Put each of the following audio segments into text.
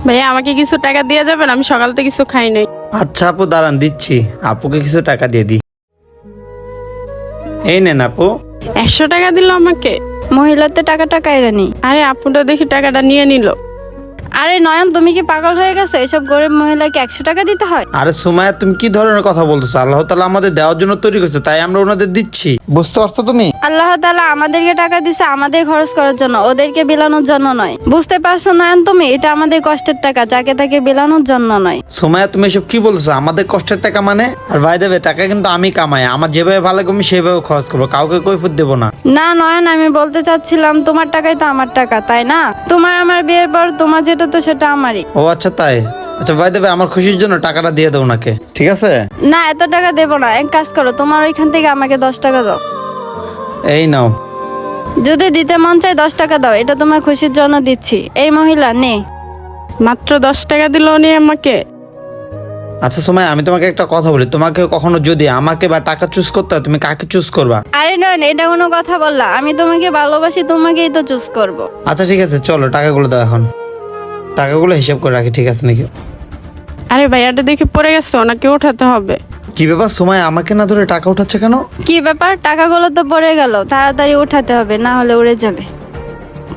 ভাইয়া আমাকে কিছু টাকা দিয়ে যাবেন, আমি সকাল থেকে কিছু খাই নাই। আচ্ছা আপু দাঁড়ান দিচ্ছি, আপুকে কিছু টাকা দিয়ে দিই। এই নেন আপু। 100 টাকা দিল আমাকে। মহিলাতে টাকাটা কাইরা নি। আরে আপুটা দেখি টাকাটা নিয়ে নিল। আরে নয়ন, তুমি কি পাগল হয়ে গেছো? এসব গরিব মহিলাকে 100 টাকা দিতে হয়? আরে সুমাইয়া তুমি কি ধরনের কথা বলতেছো? আল্লাহ তাআলা আমাদের দেওয়ার জন্য তৈরি করছে, তাই আমরা ওনাদের দিচ্ছি, বুঝতে পারছো তুমি? আল্লাহ তাআলা আমাদেরকে টাকা দিছে আমাদের খরচ করার জন্য, ওদেরকে বিলানোর জন্য নয়। বুঝতে পারছো নয়ন তুমি? এটা আমাদের কষ্টের টাকা, যাকে তাকে বিলানোর জন্য নয়। সুমাইয়া তুমি এসব কি বলছো? আমাদের কষ্টের টাকা মানে? আর ভাই দেবে টাকা কিন্তু আমি কামাই, আমার যেভাবে ভালো লাগে আমি সেভাবে খরচ করবো, কাউকে কৈফিয়ত দেবো না। না নয়ন, আমি বলতে চাচ্ছিলাম তোমার টাকাই তো আমার টাকা, তাই না? তোমার আমার বিয়ের পর তোমার যেটা তো সেটা আমারই। ও আচ্ছা তাই। আচ্ছা ভাই দেবে আমার খুশির জন্য টাকাটা দিয়ে দাও নাকি, ঠিক আছে? না, এত টাকা দেবো না। এক কাজ করো, তোমার ওইখান থেকে আমাকে 10 টাকা দাও। এই নাও। যদি দিতে মন চায় 10 টাকা দাও, এটা তোমার খুশির জন্য দিচ্ছি। এই মহিলা নে। মাত্র 10 টাকা দিল উনি আমাকে। আচ্ছা সুমাইয়া আমি তোমাকে একটা কথা বলি, তোমাকে কখনো যদি আমাকে বা টাকা চুজ করতে হয় তুমি কাকে চুজ করবা? আরে নয়ন, এটা কোনো কথা বললা? আমি তোমাকে ভালোবাসি, তোমাকেই তো চুজ করব। আচ্ছা ঠিক আছে চলো টাকাগুলো দাও এখন, টাকাগুলো হিসাব করে রাখি, ঠিক আছে নাকি? আরে ভাইয়াটা দেখি পড়ে গেছে, ওনাকে উঠাতে হবে। কি ব্যাপার সুমাইয়া আমাকে না ধরে টাকা উঠাচ্ছে কেন? কি ব্যাপার? টাকাগুলো তো পড়ে গেল, তাড়াতাড়ি উঠাতে হবে, না হলে উড়ে যাবে।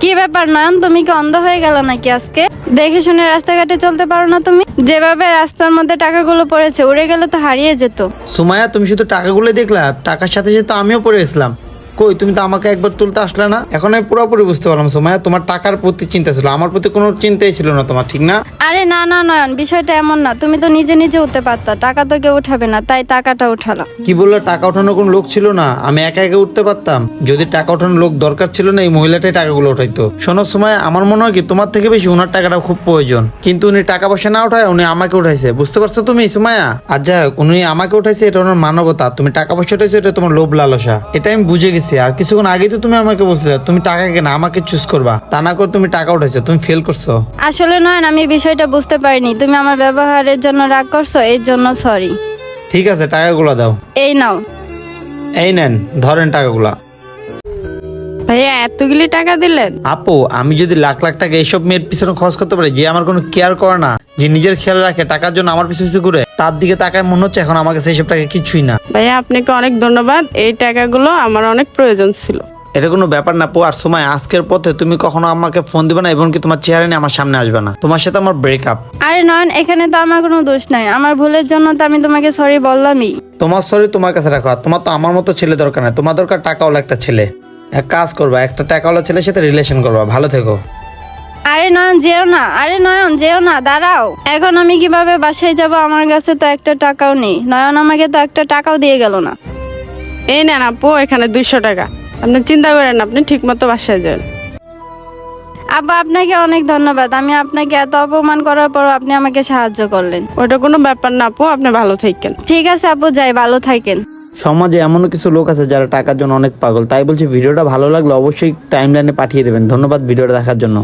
কি ব্যাপার নয়ন, তুমি কি অন্ধ হয়ে গেল নাকি আজকে? দেখে শুনে রাস্তাঘাটে চলতে পারো না তুমি? যেভাবে রাস্তার মধ্যে টাকাগুলো পড়েছে, উড়ে গেলে তো হারিয়ে যেত। সুমাইয়া তুমি শুধু টাকাগুলো দেখলা, টাকার সাথে সাথে আমিও পড়ে গেছিলাম। কই তুমি তো আমাকে একবার তুলতে আসলে না। এখন আমি পুরোপুরি বুঝতে পারলাম সুমাইয়া তোমার টাকার প্রতি চিন্তা ছিল, আমার প্রতি কোনো চিন্তাই ছিল না তোমার, ঠিক না? আরে না না নয়ন, বিষয়টা এমন না। তুমি তো নিজে নিজে উঠতে পারতা, টাকা তো কেউ উঠাবে না, তাই টাকাটা উঠালাম। কি বললো? টাকা ওঠানোর কোনো লোক ছিল না? আমি একা একা উঠতে পারতাম? যদি টাকা ওঠানোর লোক দরকার ছিল না, এই মহিলাটাই টাকাগুলো উঠাইতো। শোনো সুমাইয়া, আমার মনে হয় কি তোমার থেকে বেশি ওনার টাকাটা খুব প্রয়োজন, কিন্তু উনি টাকা পয়সা না উঠায় উনি আমাকে উঠাইছে, বুঝতে পারছো তুমি সুমাইয়া? আর যাই হোক, উনি আমাকে উঠাইছে এটা ওনার মানবতা, তুমি টাকা পয়সা উঠাইছো এটা তোমার লোভ লালসা, এটা আমি বুঝে গেছি। আর কিছুক্ষণ আগে তো তুমি আমাকে বলছিলে তুমি টাকা কেনা আমাকে চুজ করবা, তা না করে তুমি টাকা উঠাইছো, তুমি ফেল করছো। আসলে নয়ন, আমি বিষয়টা বুঝতে পারিনি। তুমি আমার ব্যবহারের জন্য রাগ করছো, এর জন্য সরি। ঠিক আছে টাকাগুলো দাও। এই নাও। এই নেন ধরেন টাকাগুলা। ভাইয়া এতগুলি টাকা দিলেন? আপু আমি যদি লাখ লাখ টাকা এইসব মেয়ের পিছনে খরচ করতে পারি, যে আমার কোনো কেয়ার করে না, যে নিজের খেয়াল রাখে, টাকার জন্য আমার পিছু পিছু ঘুরে, তার দিকে তাকায় মনে হচ্ছে এখন আমার কাছে এইসব টাকা কিছুই না। ভাইয়া আপনাকে অনেক ধন্যবাদ, এই টাকাগুলো আমার অনেক প্রয়োজন ছিল। এটা কোনো ব্যাপার না আপু। আর সময় আজকের পথে তুমি কখনো আমাকে ফোন দিবে না, এবং কি তোমার চেহারা নিয়ে আমার সামনে আসবে না, তোমার সাথে আমার ব্রেকআপ। আরে নয়ন, এখানে তো আমার কোনো দোষ নাই। আমার ভুলের জন্য তো আমি তোমাকে সরি বললামই। তোমার সরি তোমার কাছে রাখো, আর তোমার তো আমার মতো ছেলে দরকার নাই, তোমার দরকার টাকাওয়ালা একটা ছেলে। এক কাজ করবা, একটা টাকাওয়ালা ছেলের সাথে রিলেশন করবা, ভালো থেকো। আরে নয়ন যেও না, আরে নয়ন যেও না, দাঁড়াও। এখন আমি কিভাবে বাসায় যাব? আমার কাছে তো একটা টাকাও নেই। নয়ন আমাকে তো একটা টাকাও দিয়ে গেল না। এই নেন আপু, এখানে 200 টাকা। আপনি চিন্তা করেন না, আপনি ঠিক মতো বাসায় যান। আব্বা আপনাকে অনেক ধন্যবাদ। আমি আপনাকে এত অপমান করার পর আপনি আমাকে সাহায্য করলেন। ওটা কোনো ব্যাপার না আপু, আপনি ভালো থাকেন। ঠিক আছে আপু, যাই, ভালো থাকেন। সমাজে এমন কিছু লোক আছে যারা টাকার জন্য অনেক পাগল, তাই বলছি ভিডিওটা ভালো লাগলে অবশ্যই টাইমলাইনে পাঠিয়ে দেবেন। ধন্যবাদ ভিডিওটা দেখার জন্য।